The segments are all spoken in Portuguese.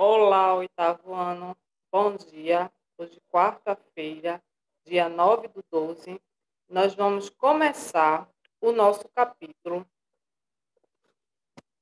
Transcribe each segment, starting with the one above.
Olá, oitavo ano. Bom dia. Hoje, quarta-feira, dia 9/12, nós vamos começar o nosso capítulo.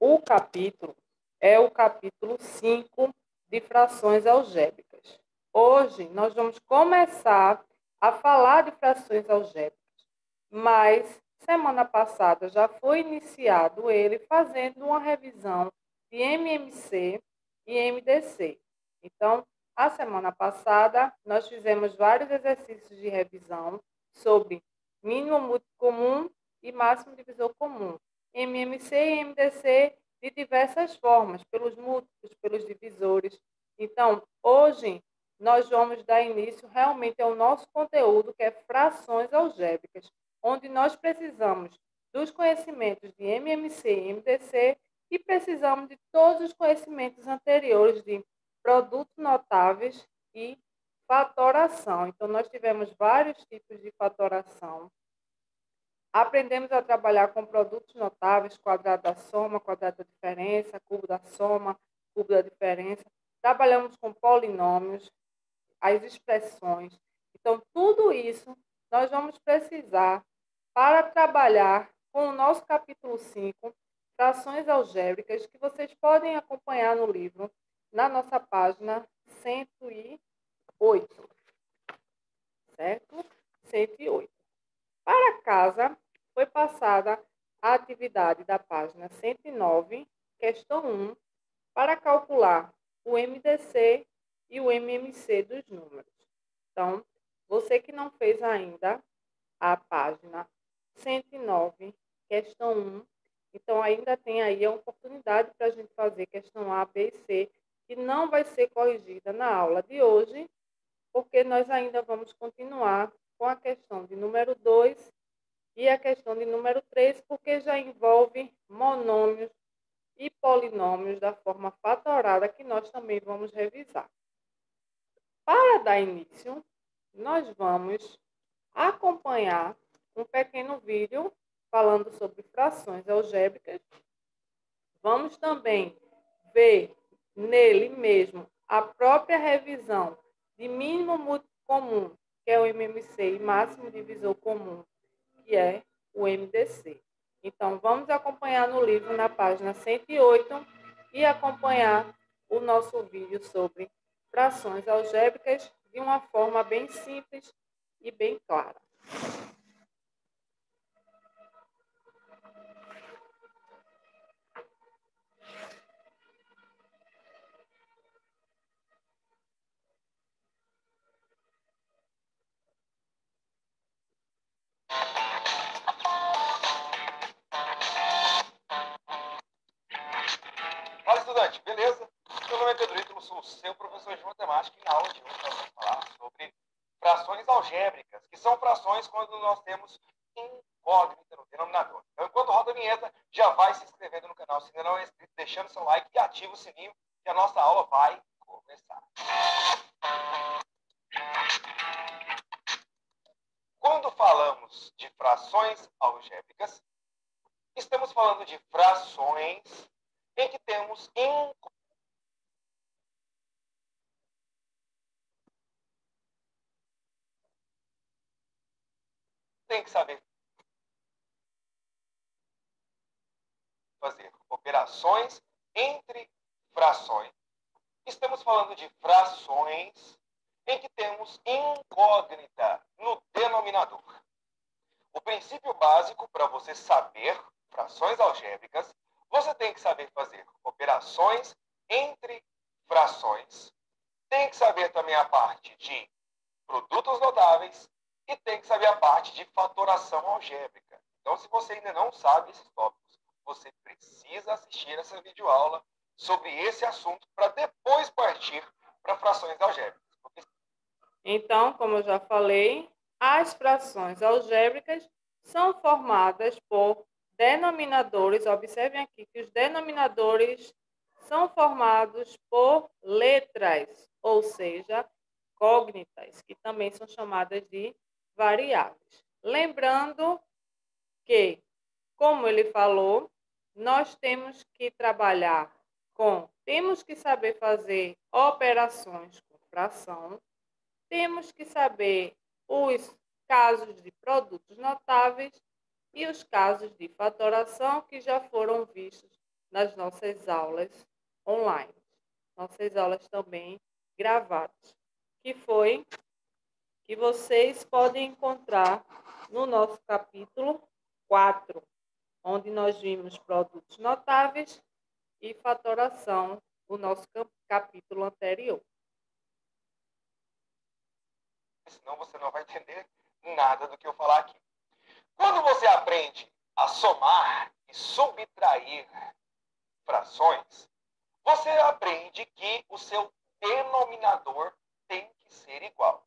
O capítulo é o capítulo 5 de frações algébricas. Hoje, nós vamos começar a falar de frações algébricas, mas semana passada já foi iniciado ele fazendo uma revisão de MMC e MDC. Então, a semana passada, nós fizemos vários exercícios de revisão sobre mínimo múltiplo comum e máximo divisor comum, MMC e MDC de diversas formas, pelos múltiplos, pelos divisores. Então, hoje, nós vamos dar início realmente ao nosso conteúdo, que é frações algébricas, onde nós precisamos dos conhecimentos de MMC e MDC e precisamos de todos os conhecimentos anteriores de produtos notáveis e fatoração. Então, nós tivemos vários tipos de fatoração. Aprendemos a trabalhar com produtos notáveis, quadrado da soma, quadrado da diferença, cubo da soma, cubo da diferença. Trabalhamos com polinômios, as expressões. Então, tudo isso nós vamos precisar para trabalhar com o nosso capítulo 5, frações algébricas, que vocês podem acompanhar no livro, na nossa página 108, certo? 108. Para casa, foi passada a atividade da página 109, questão 1, para calcular o MDC e o MMC dos números. Então, você que não fez ainda a página 109, questão 1, então ainda tem aí a oportunidade para a gente fazer questão A, B e C, que não vai ser corrigida na aula de hoje, porque nós ainda vamos continuar com a questão de número 2 e a questão de número 3, porque já envolve monômios e polinômios da forma fatorada, que nós também vamos revisar. Para dar início, nós vamos acompanhar um pequeno vídeo falando sobre frações algébricas. Vamos também ver nele mesmo a própria revisão de mínimo múltiplo comum, que é o MMC, e máximo divisor comum, que é o MDC. Então, vamos acompanhar no livro na página 108 e acompanhar o nosso vídeo sobre frações algébricas de uma forma bem simples e bem clara. Fala, estudante, beleza? Meu nome é Pedro Ítalo, sou seu professor de matemática e na aula de hoje nós vamos falar sobre frações algébricas, que são frações quando nós temos incógnita no denominador. Então, enquanto roda a vinheta, já vai se inscrevendo no canal se ainda não é inscrito, deixando seu like e ativa o sininho, que a nossa aula vai começar. Quando falamos de frações algébricas, estamos falando de frações em que temos tem que saber fazer operações entre frações. Estamos falando de frações em que temos incógnita no denominador. O princípio básico para você saber frações algébricas, você tem que saber fazer operações entre frações, tem que saber também a parte de produtos notáveis e tem que saber a parte de fatoração algébrica. Então, se você ainda não sabe esses tópicos, você precisa assistir essa videoaula sobre esse assunto para depois partir para frações algébricas. Então, como eu já falei, as frações algébricas são formadas por denominadores. Observem aqui que os denominadores são formados por letras, ou seja, cógnitas, que também são chamadas de variáveis. Lembrando que, como ele falou, nós temos que trabalhar com temos que saber fazer operações com fração, temos que saber os casos de produtos notáveis e os casos de fatoração que já foram vistos nas nossas aulas online, nossas aulas também gravadas, que vocês podem encontrar no nosso capítulo 4, onde nós vimos produtos notáveis e fatoração, o nosso capítulo anterior. Senão você não vai entender nada do que eu falar aqui. Quando você aprende a somar e subtrair frações, você aprende que o seu denominador tem que ser igual.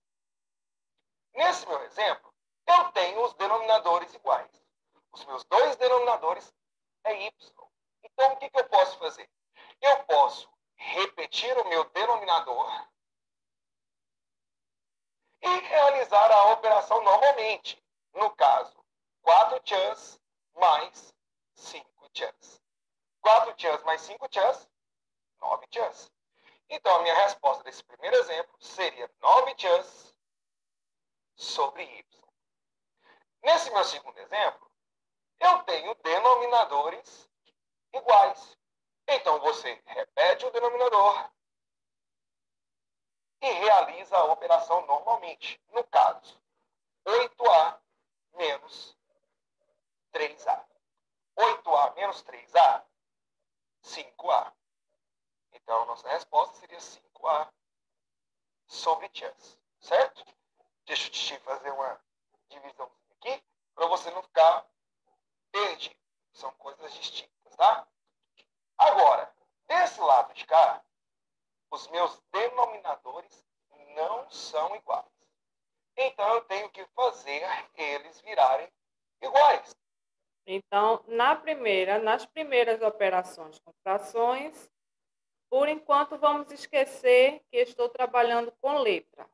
Nesse meu exemplo, eu tenho os denominadores iguais. Os meus dois denominadores é y. Então, o que eu posso fazer? Eu posso repetir o meu denominador e realizar a operação normalmente. No caso, 4 tchan mais 5 tchan. 4 tchan mais 5 tchan, 9 tchan. Então, a minha resposta desse primeiro exemplo seria 9 tchan sobre y. Nesse meu segundo exemplo, eu tenho denominadores iguais. Então, você repete o denominador e realiza a operação normalmente. No caso, 8A menos 3A. 8A menos 3A, 5A. Então, a nossa resposta seria 5A sobre chance. Certo? Deixa eu te fazer uma divisão aqui, para você não ficar perdido. São coisas distintas, tá? Agora, desse lado de cá, os meus denominadores não são iguais. Então, eu tenho que fazer eles virarem iguais. Então, nas primeiras operações com frações, por enquanto vamos esquecer que estou trabalhando com letra.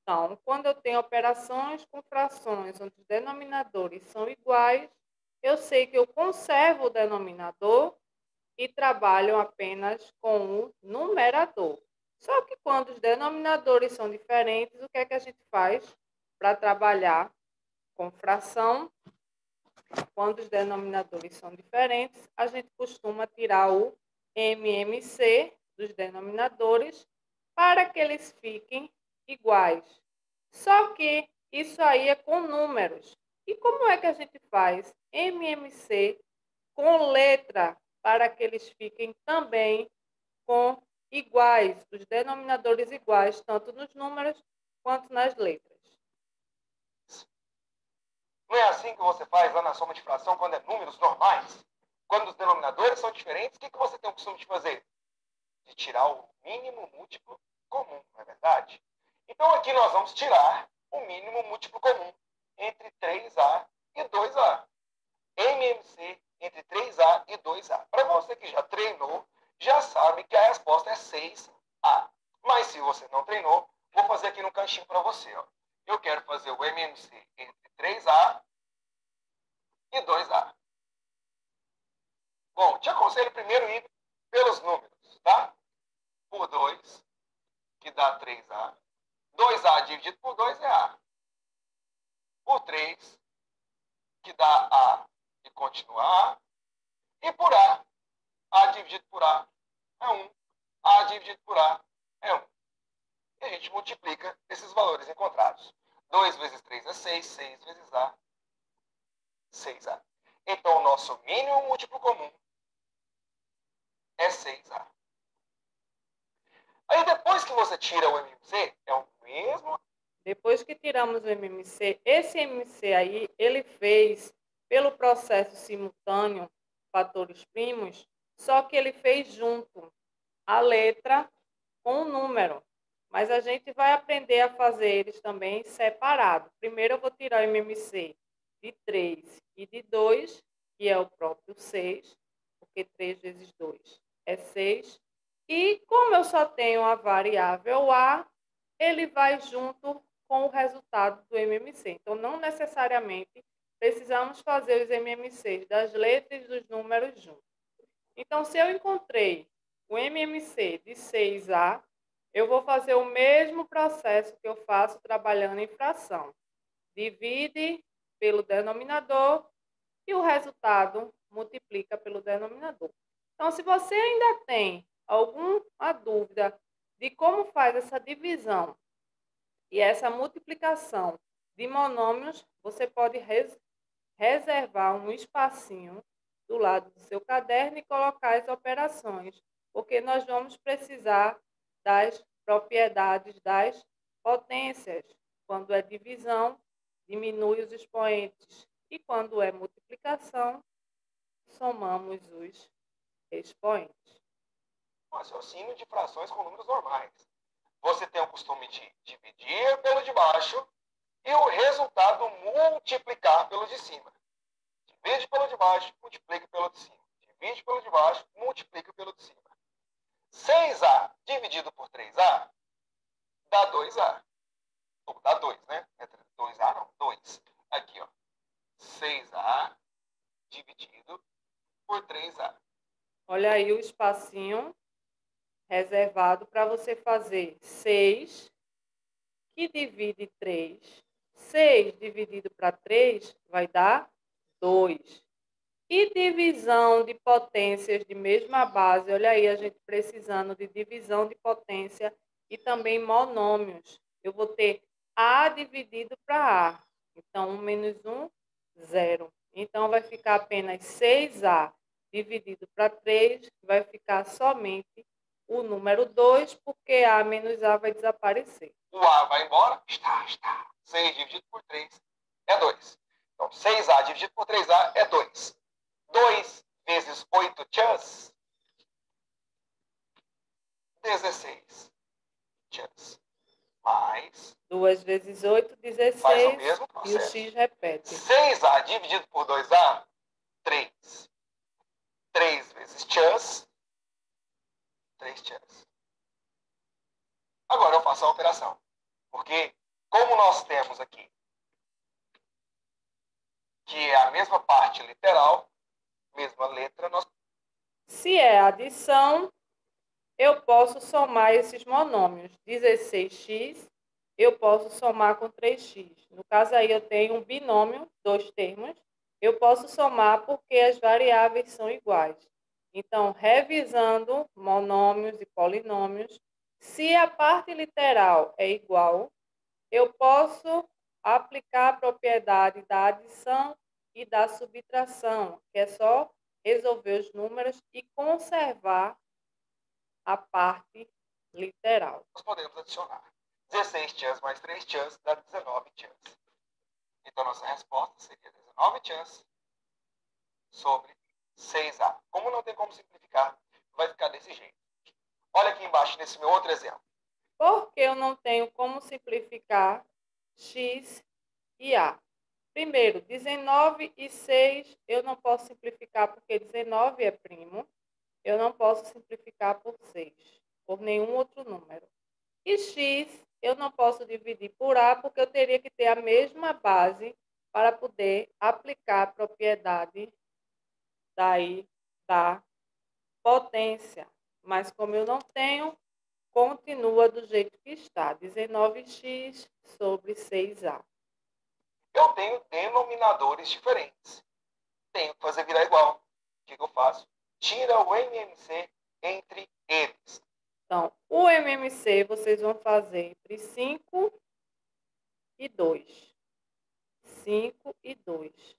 Então, quando eu tenho operações com frações onde os denominadores são iguais, eu sei que eu conservo o denominador e trabalho apenas com o numerador. Só que quando os denominadores são diferentes, o que é que a gente faz para trabalhar com fração? Quando os denominadores são diferentes, a gente costuma tirar o MMC dos denominadores para que eles fiquem iguais. Só que isso aí é com números. E como é que a gente faz MMC com letra para que eles fiquem também com iguais, os denominadores iguais, tanto nos números quanto nas letras? Não é assim que você faz lá na soma de fração quando é números normais? Quando os denominadores são diferentes, o que você tem o costume de fazer? De tirar o mínimo múltiplo comum, não é verdade? Então aqui nós vamos tirar o mínimo múltiplo comum entre 3A e 2A. MMC entre 3A e 2A. Para você que já treinou, já sabe que a resposta é 6A. Mas se você não treinou, vou fazer aqui no canchinho para você. Ó. Eu quero fazer o MMC entre 3A e 2A. Bom, te aconselho primeiro ir pelos números, tá? Por 2, que dá 3A. 2A dividido por 2 é A. Por 3, que dá A e continua A. E por A dividido por A é 1. A dividido por A é 1. E a gente multiplica esses valores encontrados. 2 vezes 3 é 6, 6 vezes A, 6A. Então, o nosso mínimo múltiplo comum é 6A. Aí, depois que você tira o MMC, é o mesmo. Depois que tiramos o MMC, esse MMC aí, ele fez pelo processo simultâneo, fatores primos, só que ele fez junto a letra com o número. Mas a gente vai aprender a fazer eles também separado. Primeiro eu vou tirar o MMC de 3 e de 2, que é o próprio 6, porque 3 vezes 2 é 6. E como eu só tenho a variável A, ele vai junto com o resultado do MMC. Então, não necessariamente precisamos fazer os MMCs das letras e dos números juntos. Então, se eu encontrei o MMC de 6A, eu vou fazer o mesmo processo que eu faço trabalhando em fração. Divide pelo denominador e o resultado multiplica pelo denominador. Então, se você ainda tem alguma dúvida de como faz essa divisão e essa multiplicação de monômios, você pode reservar um espacinho do lado do seu caderno e colocar as operações, porque nós vamos precisar das propriedades das potências. Quando é divisão, diminui os expoentes. E quando é multiplicação, somamos os expoentes. Um raciocínio de frações com números normais. Você tem o costume de dividir pelo de baixo e o resultado multiplicar pelo de cima. Divide pelo de baixo, multiplica pelo de cima. Divide pelo de baixo, multiplica pelo de cima. 6A dividido por 3A dá 2A. Ou dá 2, né? 2A não, 2. Aqui, ó. 6A dividido por 3A. Olha aí o espacinho reservado para você fazer 6, que divide 3. 6 dividido para 3 vai dar 2. E divisão de potências de mesma base, olha aí a gente precisando de divisão de potência e também monômios. Eu vou ter A dividido para A. Então, 1 menos 1, 0. Então, vai ficar apenas 6A dividido para 3, vai ficar somente o número 2, porque A menos A vai desaparecer. O A vai embora, está. 6 dividido por 3 é 2. Então, 6A dividido por 3A é 2. 2 vezes 8 tchan, 16 tchan. Mais. 2 vezes 8, 16. Faz o mesmo processo. E o x repete. 6A dividido por 2A, 3. 3 vezes tchan, 3 tchan. Agora eu faço a operação. Porque, como nós temos aqui, que é a mesma parte literal, mesma letra, nós... Se é adição, eu posso somar esses monômios. 16x, eu posso somar com 3x. No caso aí, eu tenho um binômio, 2 termos. Eu posso somar porque as variáveis são iguais. Então, revisando monômios e polinômios, se a parte literal é igual, eu posso aplicar a propriedade da adição e da subtração, que é só resolver os números e conservar a parte literal. Nós podemos adicionar 16 tchan mais 3 tchan dá 19 tchan. Então, nossa resposta seria 19 tchan sobre 6A. Como não tem como simplificar, vai ficar desse jeito. Olha aqui embaixo nesse meu outro exemplo. Porque eu não tenho como simplificar x e a. Primeiro, 19 e 6 eu não posso simplificar porque 19 é primo. Eu não posso simplificar por 6, por nenhum outro número. E x eu não posso dividir por a porque eu teria que ter a mesma base para poder aplicar a propriedade daí da potência. Mas como eu não tenho, continua do jeito que está, 19x sobre 6a. Eu tenho denominadores diferentes. Tenho que fazer virar igual. O que eu faço? Tira o MMC entre eles. Então, o MMC vocês vão fazer entre 5 e 2. 5 e 2.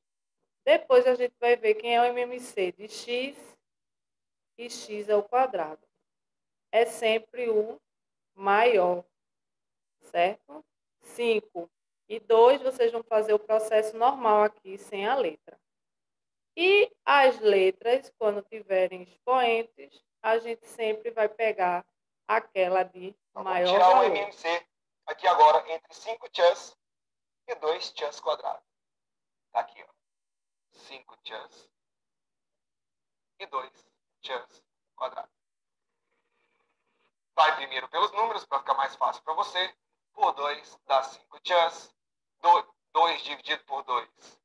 Depois a gente vai ver quem é o MMC de x e x ao quadrado. É sempre o maior, certo? 5 e 2, vocês vão fazer o processo normal aqui, sem a letra. E as letras, quando tiverem expoentes, a gente sempre vai pegar aquela de maior vamos tirar valor. o MMC aqui agora entre 5 tchan e 2 tchan quadrado. Tá aqui, ó. 5 tchan e 2 tchan quadrado. Vai primeiro pelos números, para ficar mais fácil para você. Por 2 dá 5 tchan. 2 dividido por 2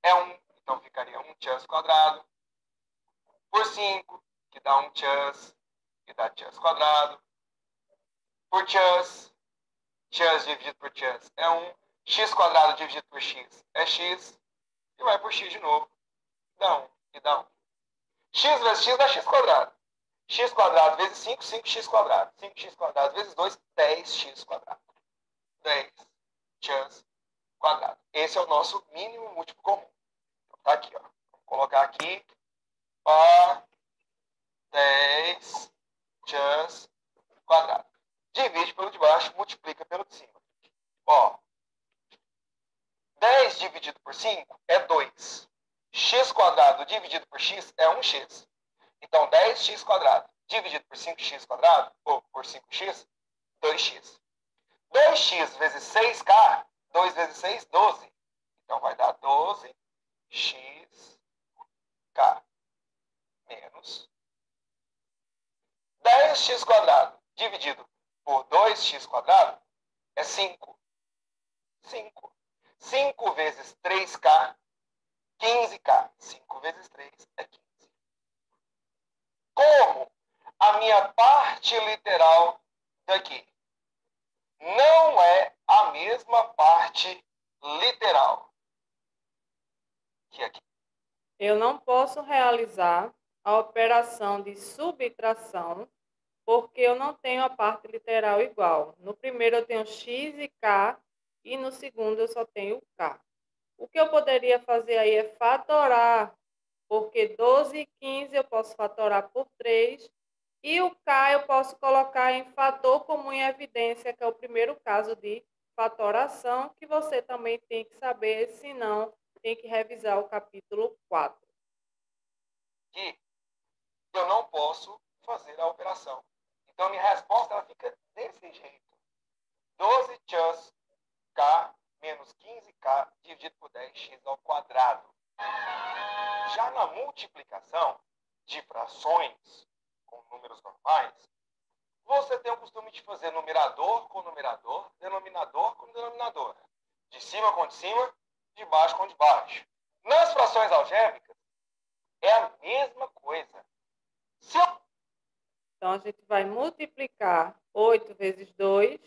é 1. Então ficaria 1 tchan quadrado. Por 5, que dá 1 tchan. que dá chance quadrado. Por chance dividido por chance é 1. X quadrado dividido por x é x. E vai por x de novo. Dá 1 e dá 1. X vezes x dá x quadrado. X quadrado vezes 5, 5x quadrado. 5x quadrado vezes 2, 10x quadrado. 10 chance quadrado. Esse é o nosso mínimo múltiplo comum. Então, tá aqui, ó. Vou colocar aqui. Ó, 10 chance quadrado. Divide pelo de baixo, multiplica pelo de cima. Ó, 10 dividido por 5 é 2. X quadrado dividido por x é 1x. Então, 10x quadrado dividido por 5x quadrado, ou por 5x, 2x. 2x vezes 6k, 2 vezes 6, 12. Então, vai dar 12x menos 10x quadrado dividido por 2x quadrado é 5. 5. 5 vezes 3k, 15k. 5 vezes 3 é 15. Como a minha parte literal daqui não é a mesma parte literal que aqui. Eu não posso realizar a operação de subtração porque eu não tenho a parte literal igual. No primeiro eu tenho x e k e no segundo eu só tenho k. O que eu poderia fazer aí é fatorar, porque 12 e 15 eu posso fatorar por 3 e o k eu posso colocar em fator comum em evidência, que é o primeiro caso de fatoração, que você também tem que saber, senão tem que revisar o capítulo 4. Que eu não posso fazer a operação. Então, minha resposta ela fica desse jeito. 12 chance k menos 15k dividido por 10x ao quadrado. Já na multiplicação de frações com números normais, você tem o costume de fazer numerador com numerador, denominador com denominador. De cima com de cima, de baixo com de baixo. Nas frações algébricas, é a mesma coisa. Então, a gente vai multiplicar 8 vezes 2.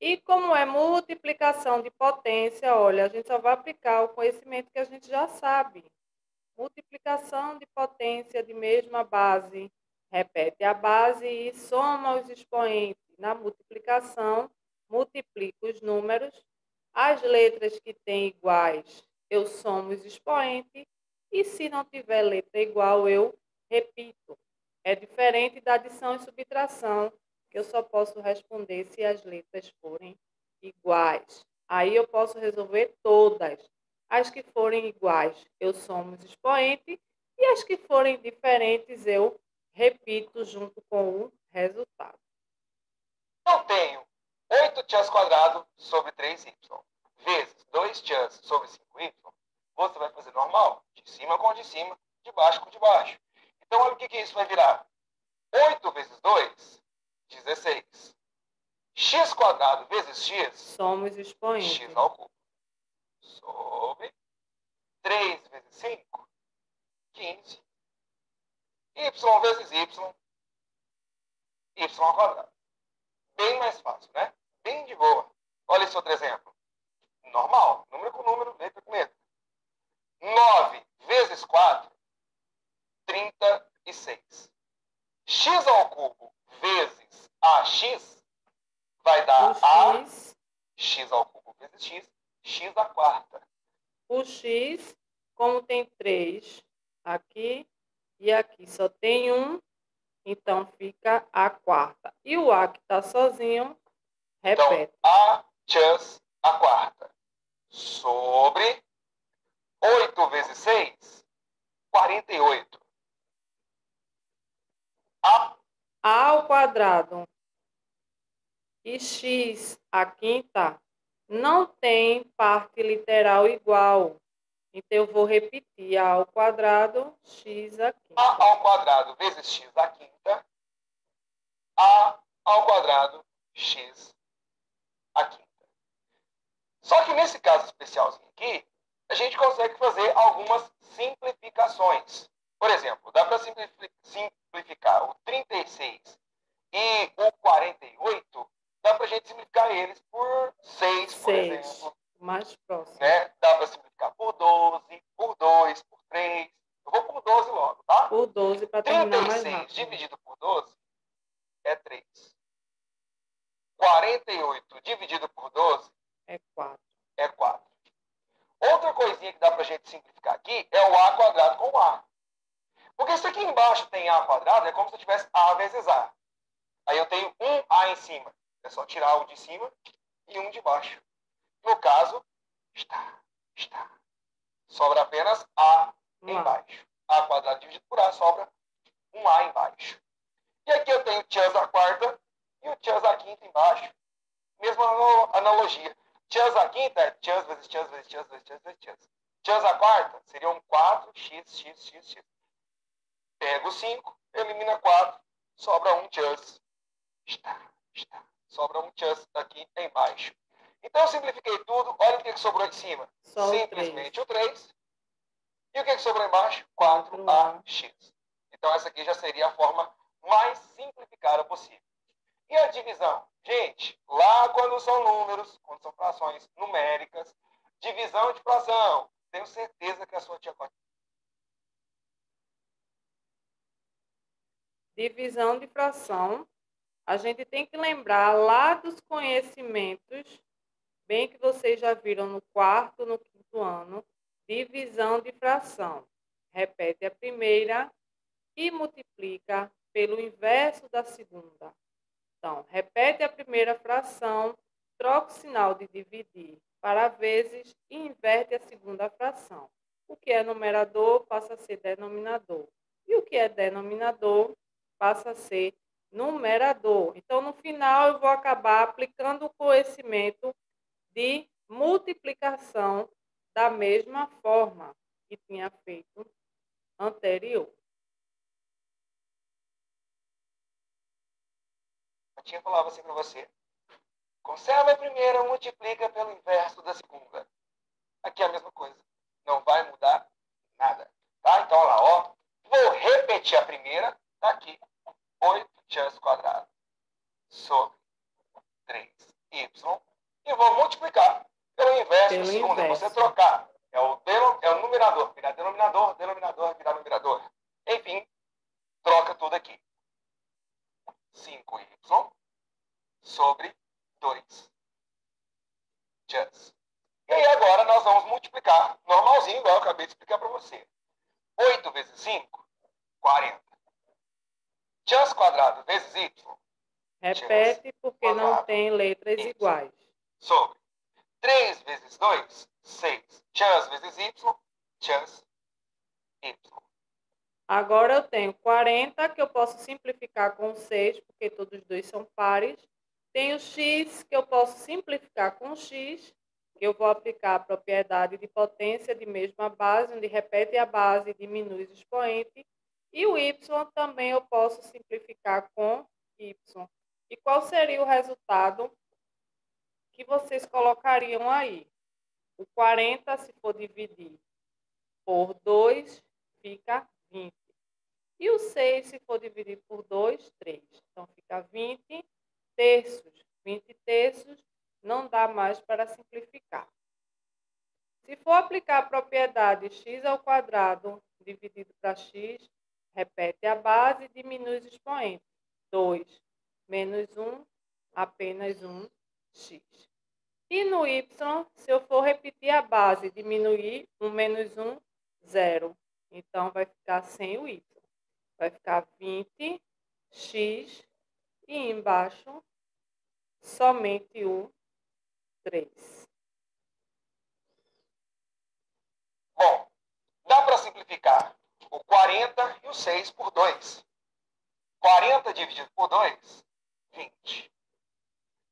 E como é multiplicação de potência, olha, a gente só vai aplicar o conhecimento que a gente já sabe. Multiplicação de potência de mesma base. Repete a base e soma os expoentes. Na multiplicação, multiplico os números. As letras que têm iguais, eu somo os expoentes. E se não tiver letra igual, eu repito. É diferente da adição e subtração, que eu só posso responder se as letras forem iguais. Aí eu posso resolver todas. As que forem iguais, eu somo os expoentes, e as que forem diferentes, eu repito junto com o resultado. Eu tenho 8 chans quadrado sobre 3y, vezes 2 chans sobre 5y, você vai fazer normal, de cima com de cima, de baixo com de baixo. Então, olha o que isso vai virar. 8 vezes 2, 16. X quadrado vezes x, somos expoentes. X ao cubo. Sobre 3 vezes 5, 15. Y vezes y, y ao quadrado. Bem mais fácil, né? Bem de boa. Olha esse outro exemplo. Normal, número com número, letra com letra. 9 vezes 4, 36. X ao cubo vezes AX vai dar a x ao cubo vezes x, x à quarta. O x, como tem 3 aqui e aqui só tem 1, então fica a quarta. E o a que está sozinho, repete. Então, a chance à quarta. Sobre 8 vezes 6, 48. A ao quadrado e x, a quinta, não tem parte literal igual. Então, eu vou repetir a ao quadrado, x a quinta. A ao quadrado vezes x à quinta. A ao quadrado, x à quinta. Só que nesse caso especialzinho aqui, a gente consegue fazer algumas simplificações. Por exemplo, dá para simplificar o 36 e o 48, dá para a gente simplificar eles por 6, por exemplo. Mais próximo. Né? Dá para simplificar por 12, por 2, por 3. Eu vou por 12 logo, tá? Por 12 para terminar mais 36 rápido. dividido por 12 é 3. 48 dividido por 12 é 4. É 4. Outra coisinha que dá para a gente simplificar aqui é o A quadrado com o A. Porque se aqui embaixo tem A quadrado, é como se eu tivesse A vezes A. Aí eu tenho um A em cima. É só tirar o de cima e um de baixo. No caso, está. Sobra apenas A embaixo. A quadrado dividido por A sobra um A embaixo. E aqui eu tenho tchan à quarta e o tchan à quinta embaixo. Mesma analogia. Tchan à quinta é tchan vezes tchan vezes tchan vezes tchan vezes tchan. Tchan à quarta seriam 4x. Pega o 5, elimina 4, sobra um tchan. Está. Sobra um tchan aqui embaixo. Então eu simplifiquei tudo. Olha o que sobrou em cima. Só simplesmente o 3. E o que sobrou embaixo? 4AX. Então essa aqui já seria a forma mais simplificada possível. E a divisão? Gente, lá quando são números, quando são frações numéricas, divisão de fração, tenho certeza que a sua tia conhece. Divisão de fração, a gente tem que lembrar lá dos conhecimentos, bem que vocês já viram no 4º, no 5º ano, divisão de fração. Repete a primeira e multiplica pelo inverso da segunda. Então, repete a primeira fração, troca o sinal de dividir para vezes e inverte a segunda fração. O que é numerador passa a ser denominador. E o que é denominador passa a ser numerador. Então, no final, eu vou acabar aplicando o conhecimento de multiplicação da mesma forma que tinha feito anterior. A tia falava assim para você. Conserva a primeira, multiplica pelo inverso da segunda. Aqui é a mesma coisa. Não vai mudar nada. Tá? Então, olha lá, ó. Vou repetir a primeira. Tá aqui. 8 tchan quadrado sobre 3y. E vou multiplicar pelo inverso da segunda. Você trocar. É o numerador. Virar denominador, virar numerador. Enfim, troca tudo aqui. 5y sobre 2 tchãs. E aí agora nós vamos multiplicar normalzinho, igual eu acabei de explicar para você. 8 vezes 5, 40. Tchan quadrado vezes y. Repete porque não tem letras iguais. Sobre 3 vezes 2, 6. Tchan vezes y, tchan y. Agora eu tenho 40, que eu posso simplificar com 6, porque todos os dois são pares. Tenho x, que eu posso simplificar com x, que eu vou aplicar a propriedade de potência de mesma base, onde repete a base e diminui o expoente. E o y também eu posso simplificar com y. E qual seria o resultado que vocês colocariam aí? O 40, se for dividir por 2, fica 20. E o 6, se for dividir por 2, 3. Então, fica 20 terços. 20 terços não dá mais para simplificar. Se for aplicar a propriedade x ao quadrado dividido para x, repete a base e diminui os expoentes. 2 menos 1, apenas 1x. E no y, se eu for repetir a base e diminuir 1 menos 1, 0. Então, vai ficar sem o y. Vai ficar 20x e embaixo somente o 3. Bom, dá para simplificar o 40 e o 6 por 2. 40 dividido por 2, 20.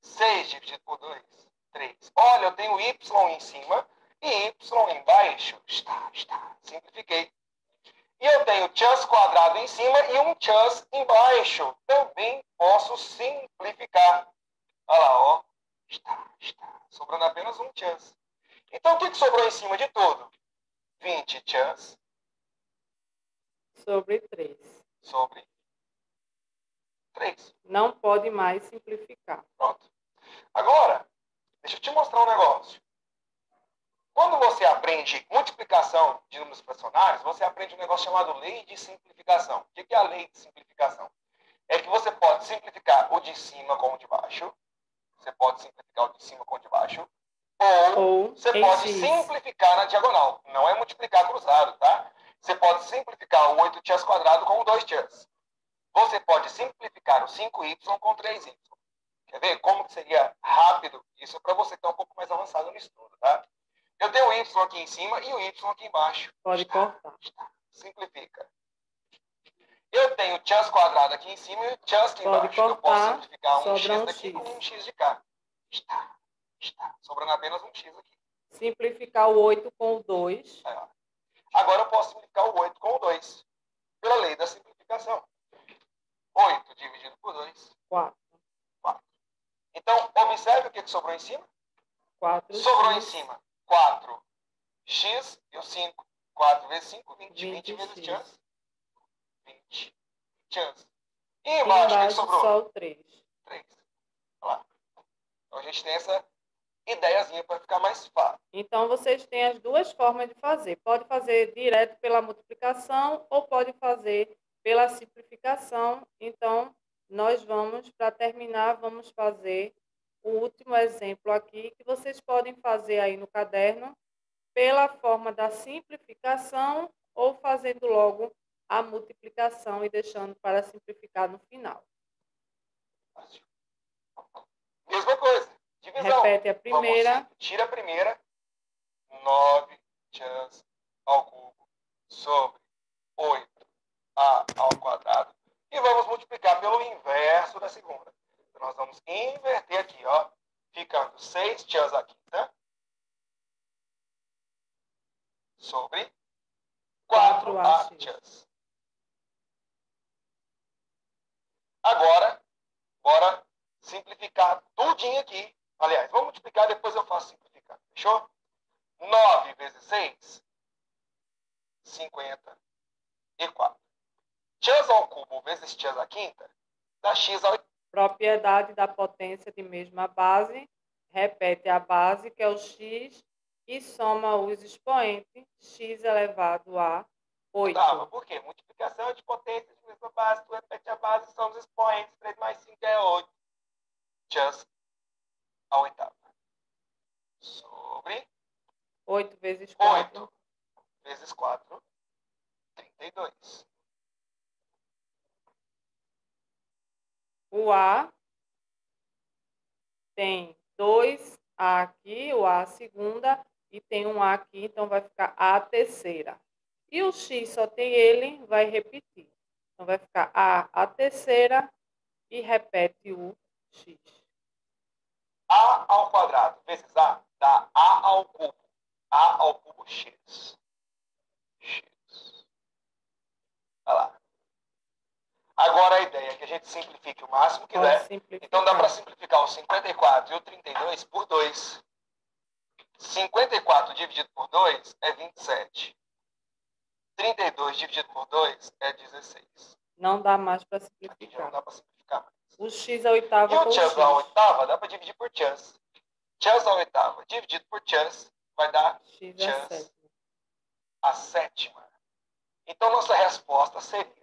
6 dividido por 2, 3. Olha, eu tenho y em cima e y embaixo. Está. Simplifiquei. E eu tenho tchan quadrado em cima e um tchan embaixo. Também posso simplificar. Olha lá, ó. Está. Sobrando apenas um tchan. Então, o que sobrou em cima de tudo? 20 tchan sobre 3. Sobre 3. Não pode mais simplificar. Pronto. Agora, deixa eu te mostrar um negócio. Quando você aprende multiplicação de números fracionários, você aprende um negócio chamado lei de simplificação. O que é a lei de simplificação? É que você pode simplificar o de cima com o de baixo. Você pode simplificar o de cima com o de baixo. Ou você pode simplificar na diagonal. Não é multiplicar cruzado, tá? Você pode simplificar o 8 quadrado com o 2. Você pode simplificar o 5y com 3y. Quer ver como que seria rápido? Isso é para você que está um pouco mais avançado no estudo, tá? Eu tenho o y aqui em cima e o y aqui embaixo. Pode cortar. Simplifica. Eu tenho o chance quadrado aqui em cima e o chance aqui Pode embaixo. Cortar, eu posso simplificar um sobra x um daqui x. com um x de cá. Está. Sobrando apenas um x aqui. Simplificar o 8 com o 2. Agora eu posso simplificar o 8 com o 2. Pela lei da simplificação. 8 dividido por 2. 4. Então, observe o que sobrou em cima. 4. Sobrou em cima 4x e o 5. 4 vezes 5, 20. 20 vezes chance. 20 chance. E embaixo o que sobrou? Só o 3. 3. Olha lá. Então a gente tem essa ideiazinha para ficar mais fácil. Então, vocês têm as duas formas de fazer. Pode fazer direto pela multiplicação ou pode fazer pela simplificação. Então, nós vamos, para terminar, vamos fazer o último exemplo aqui, que vocês podem fazer aí no caderno, pela forma da simplificação ou fazendo logo a multiplicação e deixando para simplificar no final. Mesma coisa. Divisão. Repete a primeira. Tira a primeira. 9 chance ao cubo sobre 8a ao quadrado. E vamos multiplicar pelo inverso da segunda. Então, nós vamos inverter aqui, ó. Ficando 6 chance à quinta sobre 4a chance. Agora, bora simplificar tudinho aqui. Aliás, vamos multiplicar, depois eu faço simplificar. Fechou? 9 vezes 6, 54. X ao cubo vezes x à quinta dá x ao... Propriedade da potência de mesma base. Repete a base, que é o x, e soma os expoentes, x elevado a 8. Tá, por quê? Multiplicação de potência de mesma base. Tu repete a base, são os expoentes. 3 mais 5 é 8. X à oitava. Sobre... 8 vezes 4. 8 vezes 4, 32. O A tem 2A aqui, o A a segunda, e tem um A aqui, então vai ficar A a terceira. E o X só tem ele, vai repetir. Então vai ficar A a terceira e repete o X. A ao quadrado vezes A dá A ao cubo. A ao cubo X. X. Olha lá. Agora a ideia é que a gente simplifique o máximo que der. Então dá para simplificar o 54 e o 32 por 2. 54 dividido por 2 é 27. 32 dividido por 2 é 16. Não dá mais para simplificar. Aqui já não dá para simplificar mais. O x à oitava. E o chance à oitava dá para dividir por chance. Chance à oitava dividido por chance vai dar chance à sétima. Então nossa resposta seria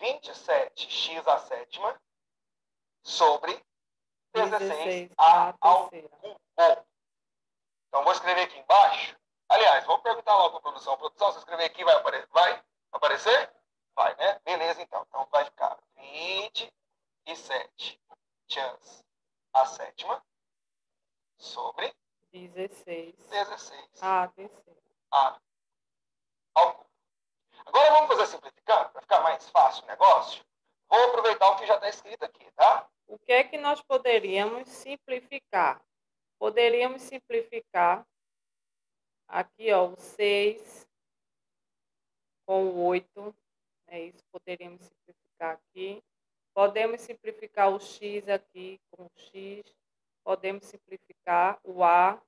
27x à sétima sobre 16a ao cubo. Então vou escrever aqui embaixo. Aliás, vou perguntar logo para a produção. Produção, se escrever aqui vai aparecer? Vai, né? Beleza, então. Então vai ficar 27 chance à sétima sobre 16 a terceira. Ao cubo. Agora vamos fazer simplificando, para ficar mais fácil o negócio. Vou aproveitar o que já está escrito aqui, tá? O que é que nós poderíamos simplificar? Poderíamos simplificar aqui, ó, o 6 com o 8. É isso, poderíamos simplificar aqui. Podemos simplificar o x aqui com o x. Podemos simplificar o A.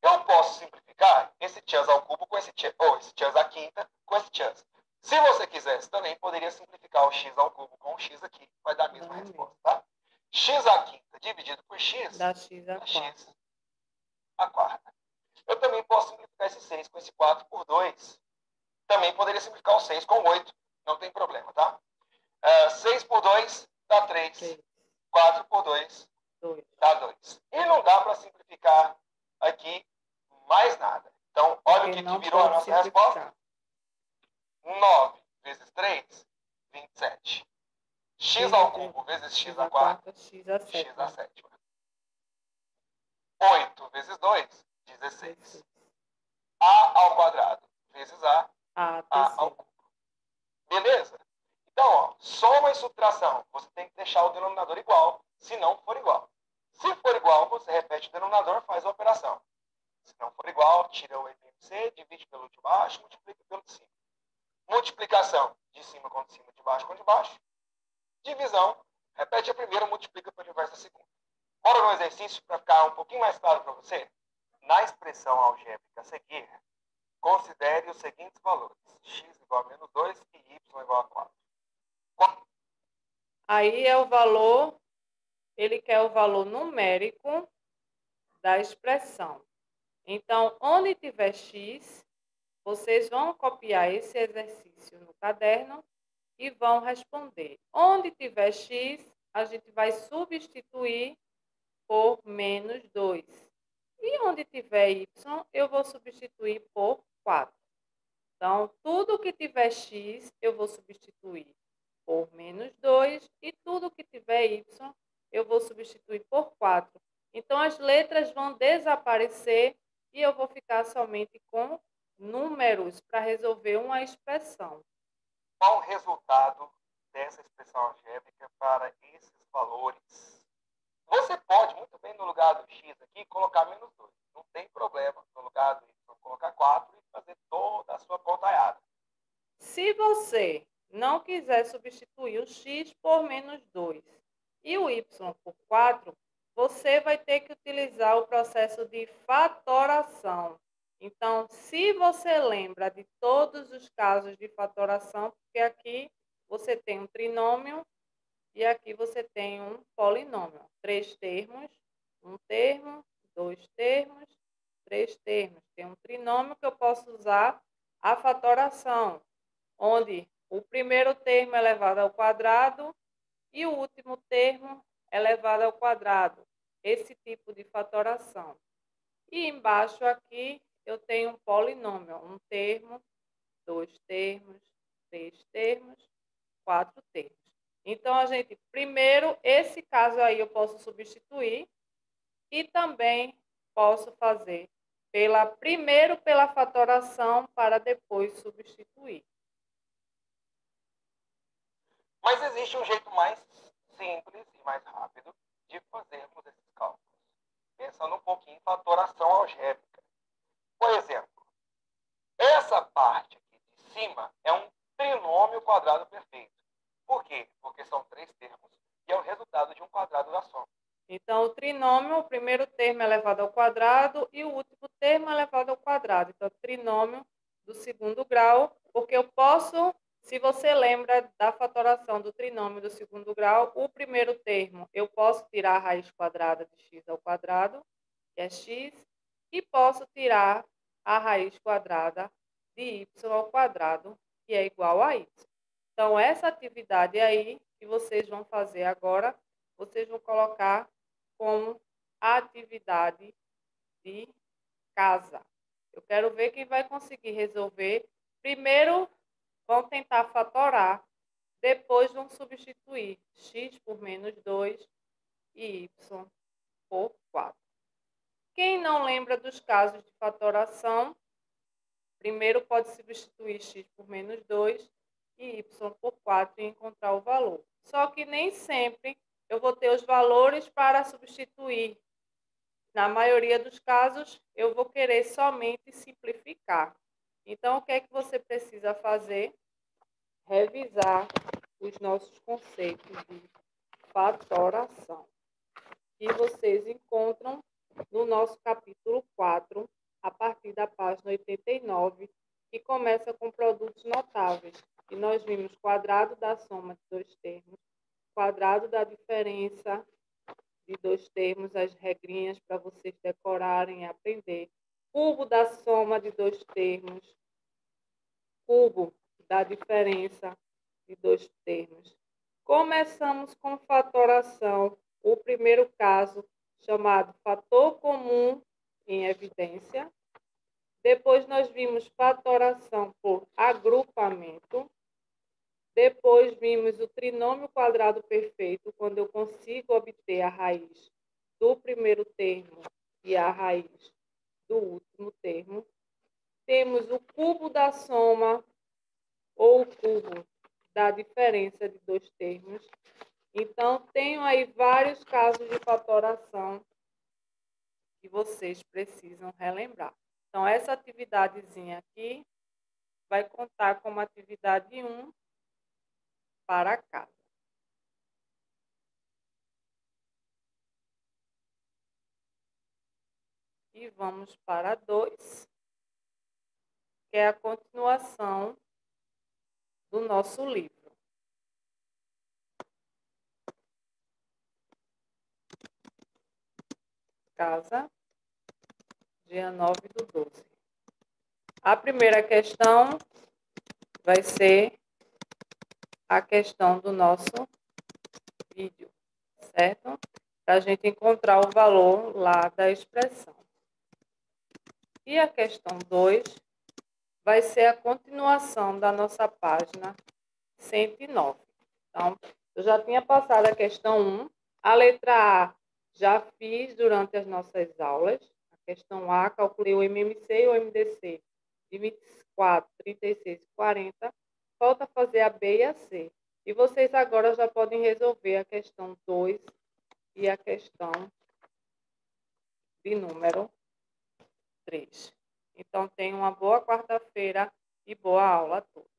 Eu posso simplificar esse chance ao cubo com esse chance à quinta com esse chance. Se você quisesse também, poderia simplificar o x ao cubo com o x aqui, vai dar a mesma resposta, tá? X à quinta dividido por x dá x à dá quarta. x à quarta. Eu também posso simplificar esse 6 com esse 4 por 2. Também poderia simplificar o 6 com 8, não tem problema, tá? 6 por 2 dá 3. 3, 4 por 2 2. dá 2. E não dá para simplificar aqui mais nada. Então, olha o que virou a nossa resposta. 9 vezes 3, 27. X ao cubo vezes x à quarta, x à x à sétima. sétima. 8 vezes 2, 16. A ao quadrado vezes A ao cubo. Beleza? Então, ó, soma e subtração. Você tem que deixar o denominador igual, se não for igual. Se for igual, você repete o denominador, faz a operação. Se não for igual, tira o EPMC, divide pelo de baixo, multiplica pelo de cima. Multiplicação, de cima com de cima, de baixo com de baixo. Divisão, repete a primeira, multiplica pelo inverso da segunda. Bora no exercício para ficar um pouquinho mais claro para você? Na expressão algébrica a seguir, considere os seguintes valores. X igual a menos 2 e Y igual a 4. Aí é o valor, ele quer o valor numérico da expressão. Então, onde tiver x, vocês vão copiar esse exercício no caderno e vão responder. Onde tiver x, a gente vai substituir por menos 2. E onde tiver y, eu vou substituir por 4. Então, tudo que tiver x, eu vou substituir por menos 2. E tudo que tiver y, eu vou substituir por 4. Então, as letras vão desaparecer e eu vou ficar somente com números para resolver uma expressão. Qual o resultado dessa expressão algébrica para esses valores? Você pode, muito bem, no lugar do x aqui, colocar menos 2. Não tem problema. No lugar do y, colocar 4 e fazer toda a sua contaiada. Se você não quiser substituir o x por menos 2 e o y por 4, você vai ter que utilizar o processo de fatoração. Então, se você lembra de todos os casos de fatoração, porque aqui você tem um trinômio e aqui você tem um polinômio. 3 termos, um termo, 2 termos, 3 termos. Tem um trinômio que eu posso usar a fatoração, onde o primeiro termo é elevado ao quadrado e o último termo é elevado ao quadrado. Esse tipo de fatoração. E embaixo aqui eu tenho um polinômio, um termo, 2 termos, 3 termos, 4 termos. Então, a gente, primeiro, esse caso aí eu posso substituir e também posso fazer primeiro pela fatoração para depois substituir. Mas existe um jeito mais simples e mais rápido de fazermos esses cálculos. Pensando um pouquinho em fatoração algébrica. Por exemplo, essa parte aqui de cima é um trinômio quadrado perfeito. Por quê? Porque são 3 termos e é o resultado de um quadrado da soma. Então, o trinômio, o primeiro termo é elevado ao quadrado e o último termo é elevado ao quadrado. Então, trinômio do segundo grau, porque eu posso, se você lembra da fatoração do trinômio do segundo grau, o primeiro termo eu posso tirar a raiz quadrada de x ao quadrado, que é x, e posso tirar a raiz quadrada de y ao quadrado, que é igual a y. Então, essa atividade aí que vocês vão fazer agora, vocês vão colocar como atividade de casa. Eu quero ver quem vai conseguir resolver. Primeiro, vão tentar fatorar. Depois, vão substituir x por menos 2 e y por 4. Quem não lembra dos casos de fatoração, primeiro pode substituir x por menos 2 e y por 4 e encontrar o valor. Só que nem sempre eu vou ter os valores para substituir. Na maioria dos casos, eu vou querer somente simplificar. Então, o que é que você precisa fazer? Revisar os nossos conceitos de fatoração, que vocês encontram no nosso capítulo 4, a partir da página 89, que começa com produtos notáveis. E nós vimos quadrado da soma de dois termos, quadrado da diferença de dois termos, as regrinhas para vocês decorarem e aprender. Cubo da soma de dois termos, cubo da diferença de dois termos. Começamos com fatoração, o primeiro caso chamado fator comum em evidência. Depois nós vimos fatoração por agrupamento. Depois vimos o trinômio quadrado perfeito, quando eu consigo obter a raiz do primeiro termo e a raiz do último termo. Temos o cubo da soma ou o cubo da diferença de dois termos. Então, tenho aí vários casos de fatoração que vocês precisam relembrar. Então, essa atividadezinha aqui vai contar como atividade 1 para casa. E vamos para 2, que é a continuação do nosso livro. Casa, dia 9/12. A primeira questão vai ser a questão do nosso vídeo, certo? Para a gente encontrar o valor lá da expressão. E a questão 2 vai ser a continuação da nossa página 109. Então, eu já tinha passado a questão 1. A letra A já fiz durante as nossas aulas. A questão A, calculei o MMC e o MDC de 24, 36 e 40. Falta fazer a B e a C. E vocês agora já podem resolver a questão 2 e a questão de número 3. Então, tenham uma boa quarta-feira e boa aula a todos.